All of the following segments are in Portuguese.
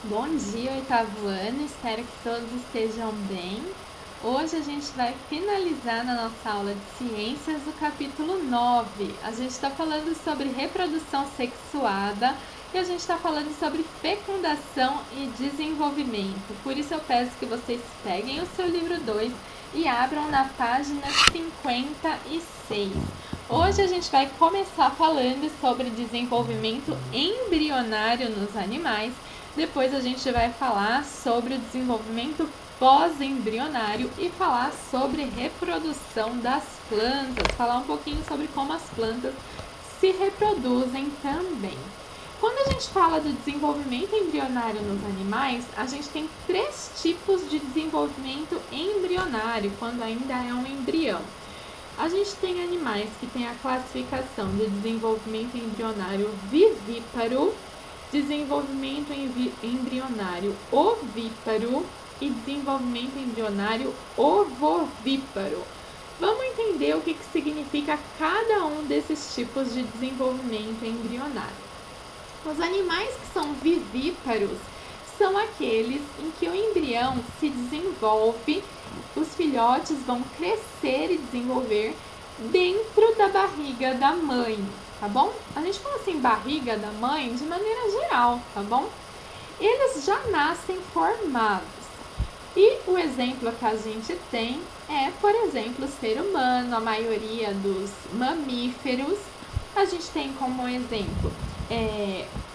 Bom dia, oitavo ano, espero que todos estejam bem. Hoje a gente vai finalizar na nossa aula de ciências o capítulo 9. A gente está falando sobre reprodução sexuada e a gente está falando sobre fecundação e desenvolvimento. Por isso eu peço que vocês peguem o seu livro 2 e abram na página 56. Hoje a gente vai começar falando sobre desenvolvimento embrionário nos animais. Depois a gente vai falar sobre o desenvolvimento pós-embrionário e falar sobre reprodução das plantas, falar um pouquinho sobre como as plantas se reproduzem também. Quando a gente fala do desenvolvimento embrionário nos animais, a gente tem 3 tipos de desenvolvimento embrionário, quando ainda é um embrião. A gente tem animais que têm a classificação de desenvolvimento embrionário vivíparo, desenvolvimento embrionário ovíparo e desenvolvimento embrionário ovovíparo. Vamos entender o que significa cada um desses tipos de desenvolvimento embrionário. Os animais que são vivíparos são aqueles em que o embrião se desenvolve, os filhotes vão crescer e desenvolver dentro da barriga da mãe, tá bom? A gente fala assim, barriga da mãe de maneira geral, tá bom? Eles já nascem formados. E o exemplo que a gente tem é, por exemplo, o ser humano, a maioria dos mamíferos. A gente tem como exemplo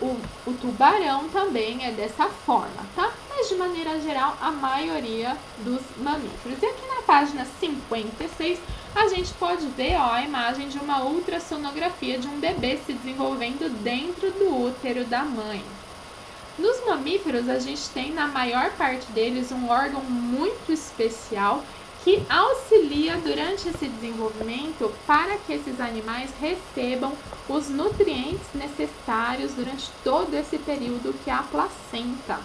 o tubarão também é dessa forma, tá? Mas de maneira geral, a maioria dos mamíferos. E aqui na página 56, a gente pode ver a imagem de uma ultrassonografia de um bebê se desenvolvendo dentro do útero da mãe. Nos mamíferos, a gente tem na maior parte deles um órgão muito especial que auxilia durante esse desenvolvimento para que esses animais recebam os nutrientes necessários durante todo esse período, que é a placenta.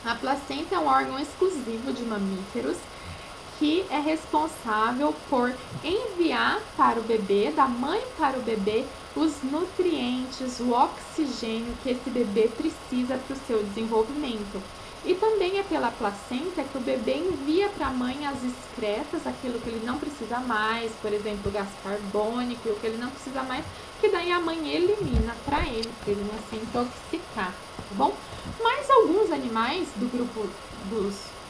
A placenta é um órgão exclusivo de mamíferos que é responsável por enviar para o bebê, da mãe para o bebê, os nutrientes, o oxigênio que esse bebê precisa para o seu desenvolvimento. E também é pela placenta que o bebê envia para a mãe as excretas, aquilo que ele não precisa mais, por exemplo, o gás carbônico, o que ele não precisa mais, que daí a mãe elimina para ele não se intoxicar, tá bom? Mas alguns animais do grupo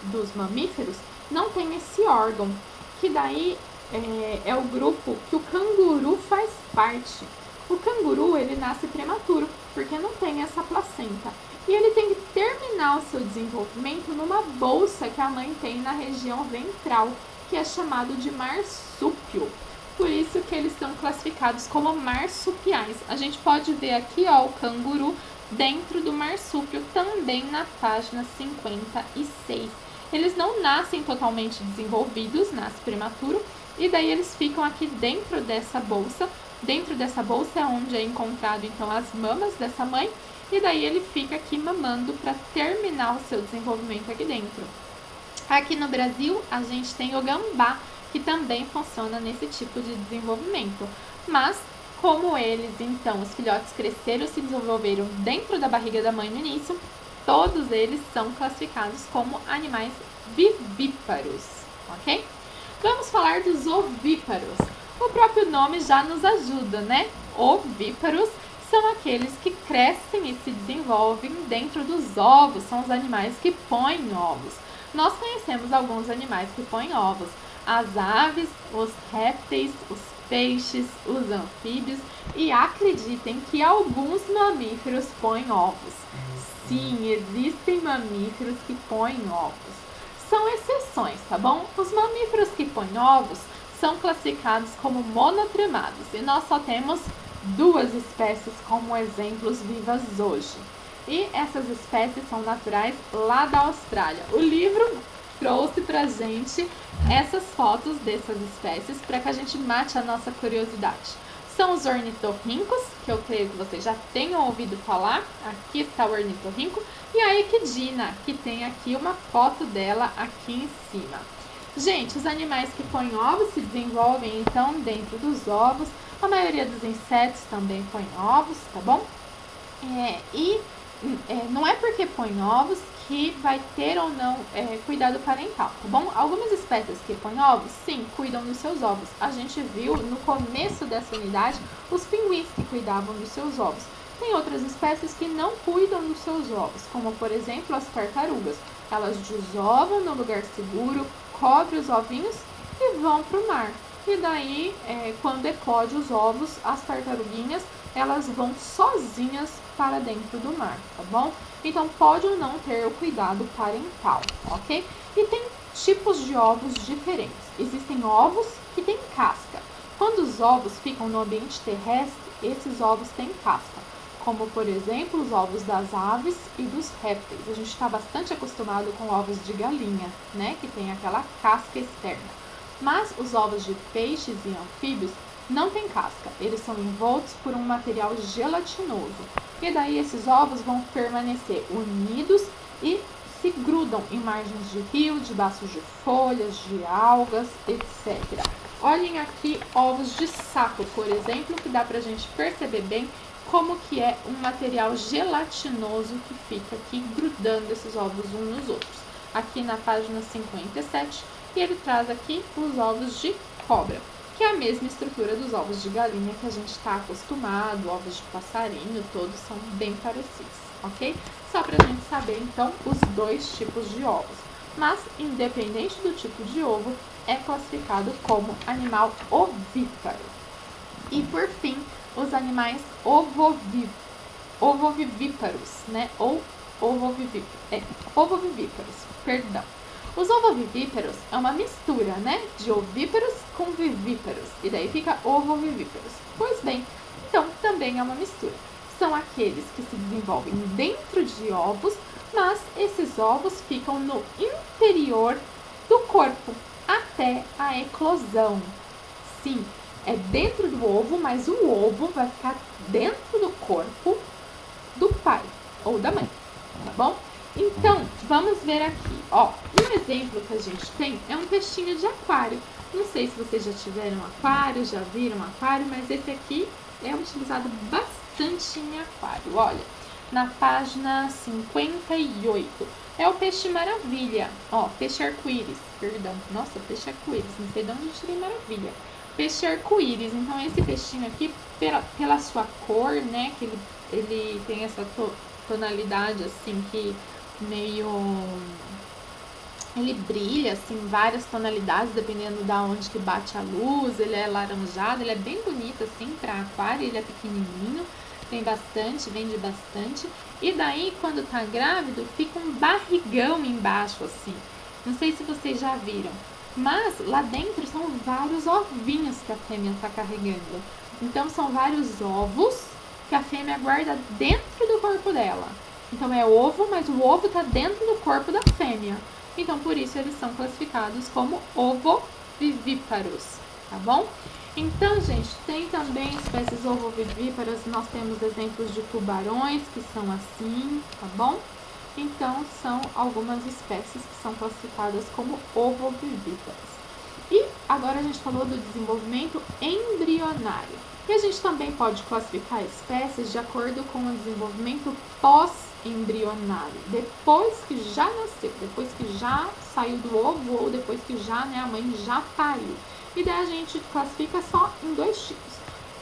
dos mamíferos não tem esse órgão, que daí é o grupo que o canguru faz parte. O canguru, ele nasce prematuro, porque não tem essa placenta. E ele tem que terminar o seu desenvolvimento numa bolsa que a mãe tem na região ventral, que é chamado de marsúpio. Por isso que eles são classificados como marsupiais. A gente pode ver aqui o canguru dentro do marsúpio, também na página 56. Eles não nascem totalmente desenvolvidos, nascem prematuro, e daí eles ficam aqui dentro dessa bolsa. Dentro dessa bolsa é onde é encontrado então as mamas dessa mãe, e daí ele fica aqui mamando para terminar o seu desenvolvimento aqui dentro. Aqui no Brasil, a gente tem o gambá, que também funciona nesse tipo de desenvolvimento. Mas, como eles, então, os filhotes cresceram e se desenvolveram dentro da barriga da mãe no início, todos eles são classificados como animais vivíparos, ok? Vamos falar dos ovíparos. O próprio nome já nos ajuda, né? Ovíparos são aqueles que crescem e se desenvolvem dentro dos ovos, são os animais que põem ovos. Nós conhecemos alguns animais que põem ovos: as aves, os répteis, os peixes, os anfíbios, e acreditem que alguns mamíferos põem ovos. Sim, existem mamíferos que põem ovos. São exceções, tá bom? Os mamíferos que põem ovos são classificados como monotremados e nós só temos 2 espécies como exemplos vivas hoje. E essas espécies são naturais lá da Austrália. O livro trouxe pra gente essas fotos dessas espécies para que a gente mate a nossa curiosidade. São os ornitorrincos, que eu creio que vocês já tenham ouvido falar. Aqui está o ornitorrinco. E a equidna, que tem aqui uma foto dela aqui em cima. Gente, os animais que põem ovos se desenvolvem então dentro dos ovos. A maioria dos insetos também põem ovos, tá bom? E não é porque põe ovos que vai ter ou não cuidado parental, tá bom? Algumas espécies que põem ovos, sim, cuidam dos seus ovos. A gente viu no começo dessa unidade os pinguins que cuidavam dos seus ovos. Tem outras espécies que não cuidam dos seus ovos, como por exemplo as tartarugas. Elas desovam no lugar seguro, cobrem os ovinhos e vão para o mar. E daí, quando eclode os ovos, as tartaruguinhas, elas vão sozinhas para dentro do mar, tá bom? Então, pode ou não ter o cuidado parental, ok? E tem tipos de ovos diferentes. Existem ovos que têm casca. Quando os ovos ficam no ambiente terrestre, esses ovos têm casca, como, por exemplo, os ovos das aves e dos répteis. A gente está bastante acostumado com ovos de galinha, né? Que tem aquela casca externa. Mas os ovos de peixes e anfíbios não têm casca, eles são envoltos por um material gelatinoso. E daí esses ovos vão permanecer unidos e se grudam em margens de rio, debaixo de folhas, de algas, etc. Olhem aqui ovos de sapo, por exemplo, que dá pra gente perceber bem como que é um material gelatinoso que fica aqui grudando esses ovos uns nos outros. Aqui na página 57, e ele traz aqui os ovos de cobra, que é a mesma estrutura dos ovos de galinha que a gente está acostumado, ovos de passarinho, todos são bem parecidos, ok? Só para a gente saber, então, os dois tipos de ovos. Mas, independente do tipo de ovo, é classificado como animal ovíparo. E, por fim, os animais ovovivíparos, né? Ou ovovivíparos, perdão. Os ovovivíparos é uma mistura, né, de ovíparos com vivíparos, e daí fica ovovivíparos. Pois bem, então também é uma mistura. São aqueles que se desenvolvem dentro de ovos, mas esses ovos ficam no interior do corpo até a eclosão. Sim, é dentro do ovo, mas o ovo vai ficar dentro do corpo do pai ou da mãe, tá bom? Então, vamos ver aqui, ó, um exemplo que a gente tem é um peixinho de aquário. Não sei se vocês já tiveram aquário, já viram aquário, mas esse aqui é utilizado bastante em aquário. Olha, na página 58, é o peixe maravilha, ó, peixe arco-íris, perdão, nossa, peixe arco-íris, não sei de onde eu tirei maravilha. Peixe arco-íris, então esse peixinho aqui, pela sua cor, né, que ele tem essa tonalidade assim que meio, ele brilha assim, várias tonalidades dependendo da onde que bate a luz. Ele é laranjado, ele é bem bonito assim para aquário, ele é pequenininho, tem bastante, vende bastante. E daí quando tá grávido fica um barrigão embaixo assim, não sei se vocês já viram, mas lá dentro são vários ovinhos que a fêmea tá carregando. Então são vários ovos que a fêmea guarda dentro do corpo dela. Então é ovo, mas o ovo está dentro do corpo da fêmea. Então por isso eles são classificados como ovovivíparos, tá bom? Então, gente, tem também espécies ovovivíparas. Nós temos exemplos de tubarões que são assim, tá bom? Então são algumas espécies que são classificadas como ovovivíparas. E agora a gente falou do desenvolvimento embrionário. E a gente também pode classificar espécies de acordo com o desenvolvimento pós-embrionário, depois que já nasceu, depois que já saiu do ovo ou depois que já, né, a mãe já pariu. E daí a gente classifica só em dois tipos.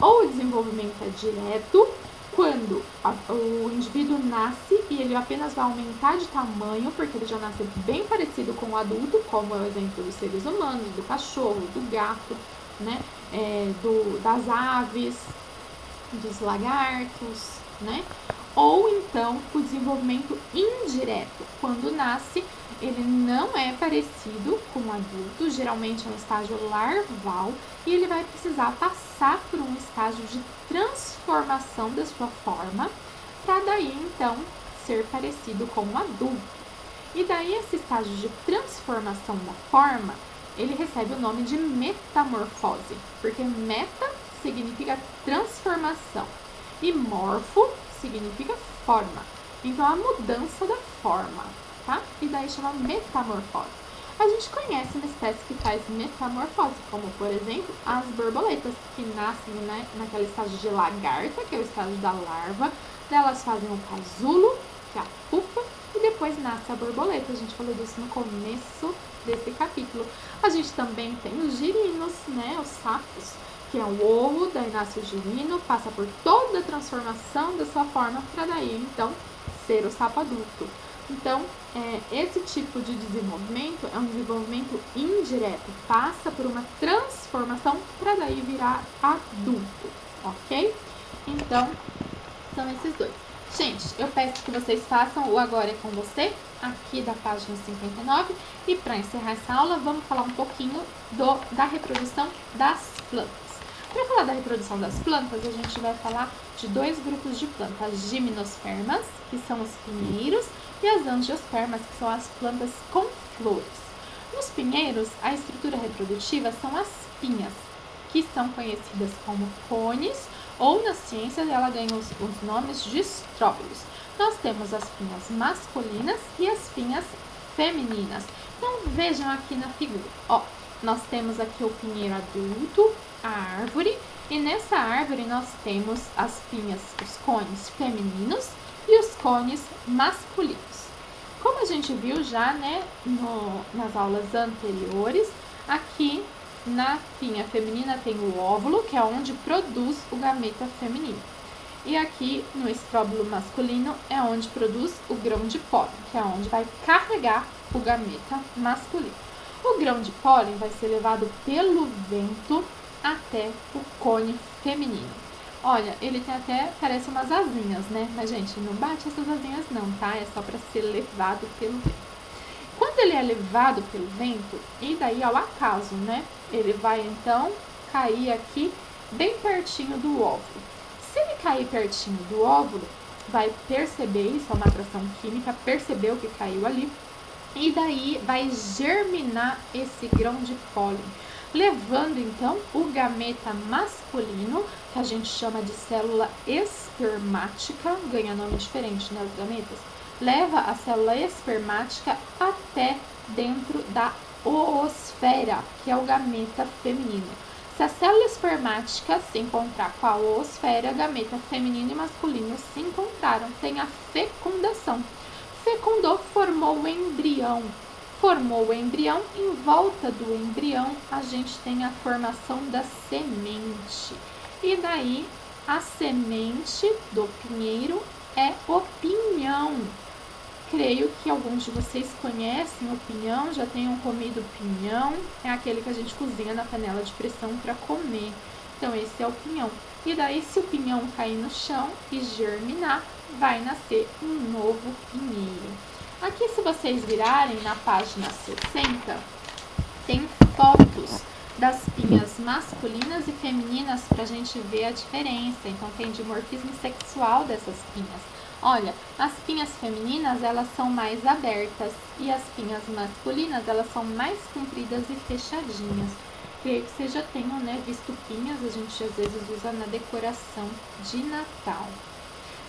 Ou o desenvolvimento é direto, quando o indivíduo nasce e ele apenas vai aumentar de tamanho, porque ele já nasce bem parecido com o adulto, como é o exemplo dos seres humanos, do cachorro, do gato, né? Das aves, dos lagartos, né? Ou então o desenvolvimento indireto, quando nasce, ele não é parecido com o adulto, geralmente é um estágio larval, e ele vai precisar passar por um estágio de transformação da sua forma, para daí então ser parecido com o adulto. E daí esse estágio de transformação da forma, ele recebe o nome de metamorfose, porque meta significa transformação e morfo significa forma. Então a mudança da forma, tá? E daí chama metamorfose. A gente conhece uma espécie que faz metamorfose, como por exemplo as borboletas, que nascem, né, naquele estágio de lagarta, que é o estágio da larva. Elas fazem o casulo que é a pupa, e depois nasce a borboleta. A gente falou disso no começo desse capítulo. A gente também tem os girinos, né, os sapos, que é o ovo, daí nasce o girino, passa por toda a transformação da sua forma para daí, então, ser o sapo adulto. Então, esse tipo de desenvolvimento é um desenvolvimento indireto, passa por uma transformação para daí virar adulto, ok? Então, são esses dois. Gente, eu peço que vocês façam o Agora é com você, aqui da página 59, e para encerrar essa aula, vamos falar um pouquinho da reprodução das plantas. Para falar da reprodução das plantas, a gente vai falar de dois grupos de plantas, as gimnospermas, que são os pinheiros, e as angiospermas, que são as plantas com flores. Nos pinheiros, a estrutura reprodutiva são as pinhas, que são conhecidas como cones, ou na ciência ela ganha os nomes de estróbilos. Nós temos as pinhas masculinas e as pinhas femininas. Então vejam aqui na figura, ó, nós temos aqui o pinheiro adulto, a árvore, e nessa árvore nós temos as pinhas, os cones femininos e os cones masculinos. Como a gente viu já, né, nas aulas anteriores, aqui na pinha feminina tem o óvulo, que é onde produz o gameta feminino. E aqui no estróbilo masculino é onde produz o grão de pólen, que é onde vai carregar o gameta masculino. O grão de pólen vai ser levado pelo vento até o cone feminino. Olha, ele tem até, parece umas asinhas, né? Mas, gente, não bate essas asinhas não, tá? É só para ser levado pelo vento. Quando ele é levado pelo vento, e daí ao acaso, né? Ele vai, então, cair aqui bem pertinho do óvulo. Se ele cair pertinho do óvulo, vai perceber, isso é uma atração química, percebeu que caiu ali, e daí vai germinar esse grão de pólen, levando então o gameta masculino, que a gente chama de célula espermática, ganha nome diferente, né, os gametas, leva a célula espermática até dentro da oosfera, que é o gameta feminino. Se a célula espermática se encontrar com a oosfera, gameta feminino e masculino se encontraram, tem a fecundação. Fecundou, formou o embrião. Formou o embrião, em volta do embrião a gente tem a formação da semente. E daí a semente do pinheiro é o pinhão. Creio que alguns de vocês conhecem o pinhão, já tenham comido pinhão. É aquele que a gente cozinha na panela de pressão para comer. Então esse é o pinhão. E daí se o pinhão cair no chão e germinar, vai nascer um novo pinheiro. Aqui, se vocês virarem na página 60, tem fotos das pinhas masculinas e femininas para a gente ver a diferença. Então, tem dimorfismo sexual dessas pinhas. Olha, as pinhas femininas, elas são mais abertas e as pinhas masculinas, elas são mais compridas e fechadinhas. Creio que vocês já tenham, né, visto pinhas, a gente às vezes usa na decoração de Natal.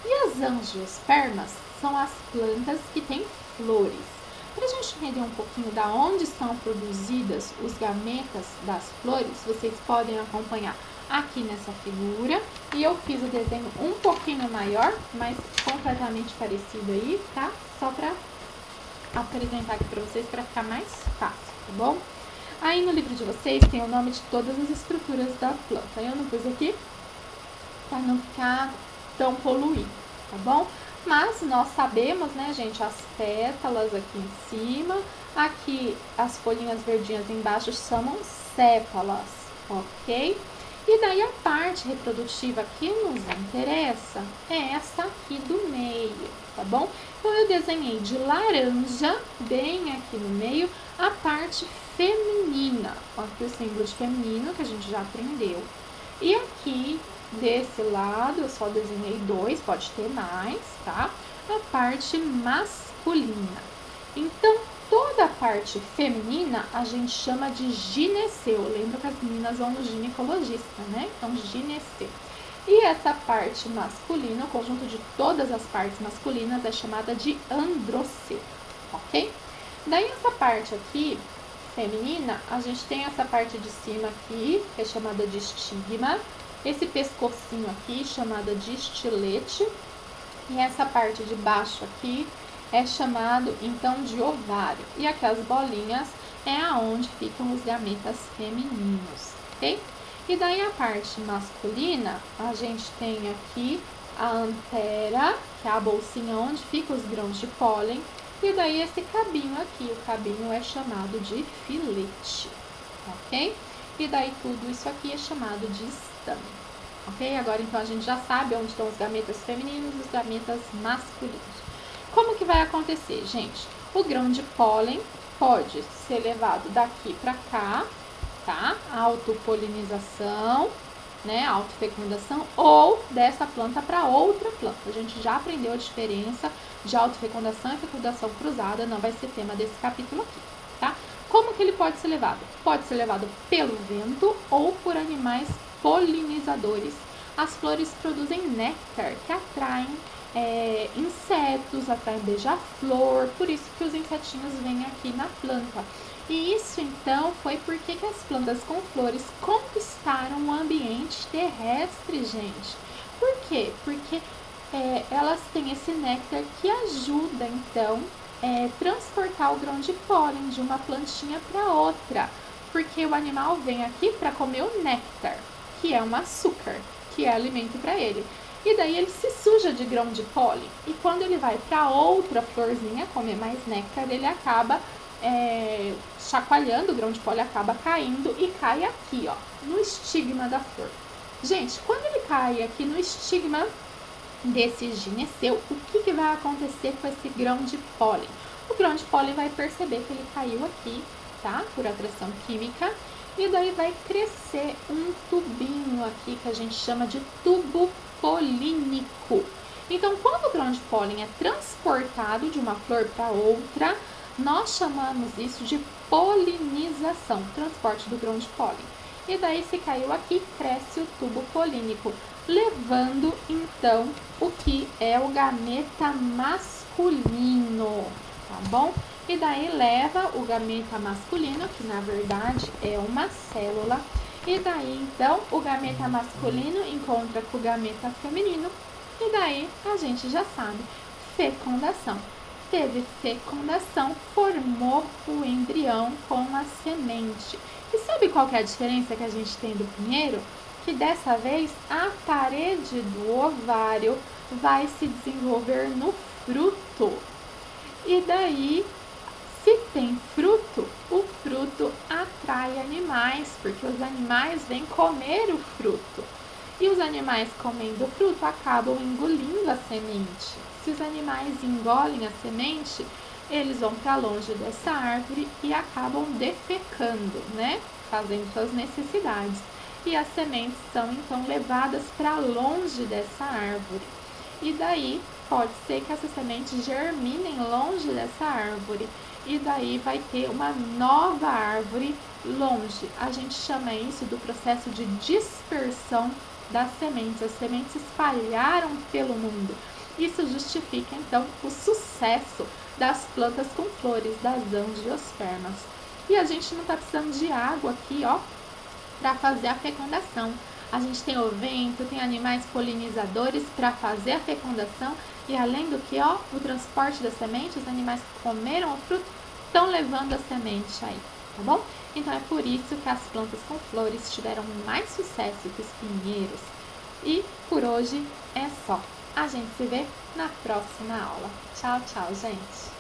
E as angiospermas são as plantas que têm flores. Para a gente entender um pouquinho da onde são produzidas os gametas das flores, vocês podem acompanhar aqui nessa figura. E eu fiz o desenho um pouquinho maior, mas completamente parecido aí, tá? Só para apresentar aqui para vocês, para ficar mais fácil, tá bom? Aí no livro de vocês tem o nome de todas as estruturas da planta. Eu não pus aqui para não ficar tão poluído, tá bom? Mas nós sabemos, né, gente, as pétalas aqui em cima, aqui as folhinhas verdinhas embaixo chamam sépalas, ok? E daí a parte reprodutiva que nos interessa é essa aqui do meio, tá bom? Então eu desenhei de laranja, bem aqui no meio, a parte feminina, aqui o símbolo de feminino que a gente já aprendeu. E aqui desse lado, eu só desenhei dois, pode ter mais, tá? A parte masculina. Então, toda a parte feminina a gente chama de gineceu. Lembra que as meninas vão no ginecologista, né? Então, gineceu. E essa parte masculina, o conjunto de todas as partes masculinas, é chamada de androceu, ok? Daí, essa parte aqui, feminina, a gente tem essa parte de cima aqui, que é chamada de estigma. Esse pescocinho aqui, chamada de estilete, E essa parte de baixo aqui é chamado então de ovário. E aqui as bolinhas é aonde ficam os gametas femininos, ok? E daí a parte masculina, a gente tem aqui a antera, que é a bolsinha onde ficam os grãos de pólen. E daí esse cabinho aqui, o cabinho é chamado de filete, ok? E daí tudo isso aqui é chamado de estame, ok? Agora então a gente já sabe onde estão os gametas femininos e os gametas masculinos. Como que vai acontecer, gente? O grão de pólen pode ser levado daqui para cá, tá? Autopolinização, né? Autofecundação, ou dessa planta para outra planta. A gente já aprendeu a diferença de autofecundação e fecundação cruzada, não vai ser tema desse capítulo aqui, tá? Como que ele pode ser levado? Pode ser levado pelo vento ou por animais polinizadores. As flores produzem néctar, que atraem insetos, atraem beija-flor, por isso que os insetinhos vêm aqui na planta. E isso então foi porque que as plantas com flores conquistaram o ambiente terrestre, gente. Por quê? Porque elas têm esse néctar que ajuda então transportar o grão de pólen de uma plantinha para outra, porque o animal vem aqui para comer o néctar, que é um açúcar, que é alimento para ele. E daí ele se suja de grão de pólen. E quando ele vai para outra florzinha comer mais néctar, ele acaba chacoalhando, o grão de pólen acaba caindo e cai aqui, ó, no estigma da flor. Gente, quando ele cai aqui no estigma desse gineceu, o que vai acontecer com esse grão de pólen? O grão de pólen vai perceber que ele caiu aqui, tá? Por atração química. E daí vai crescer um tubinho aqui que a gente chama de tubo polínico. Então, quando o grão de pólen é transportado de uma flor para outra, nós chamamos isso de polinização, transporte do grão de pólen. E daí, se caiu aqui, cresce o tubo polínico, levando então o que é o gameta masculino, tá bom? E daí leva o gameta masculino, que na verdade é uma célula. E daí então o gameta masculino encontra com o gameta feminino. E daí a gente já sabe, fecundação. Teve fecundação, formou o embrião com a semente. E sabe qual que é a diferença que a gente tem do pinheiro? Que dessa vez a parede do ovário vai se desenvolver no fruto. E daí, se tem fruto, o fruto atrai animais, porque os animais vêm comer o fruto. E os animais comendo o fruto acabam engolindo a semente. Se os animais engolem a semente, eles vão para longe dessa árvore e acabam defecando, né? Fazendo suas necessidades. E as sementes são então levadas para longe dessa árvore. E daí pode ser que essas sementes germinem longe dessa árvore. E daí vai ter uma nova árvore longe. A gente chama isso do processo de dispersão das sementes. As sementes se espalharam pelo mundo. Isso justifica então o sucesso das plantas com flores, das angiospermas. E a gente não está precisando de água aqui, ó, para fazer a fecundação. A gente tem o vento, tem animais polinizadores para fazer a fecundação e além do que, ó, o transporte da semente, os animais que comeram o fruto estão levando a semente aí, tá bom? Então é por isso que as plantas com flores tiveram mais sucesso que os pinheiros. E por hoje é só. A gente se vê na próxima aula. Tchau, tchau, gente!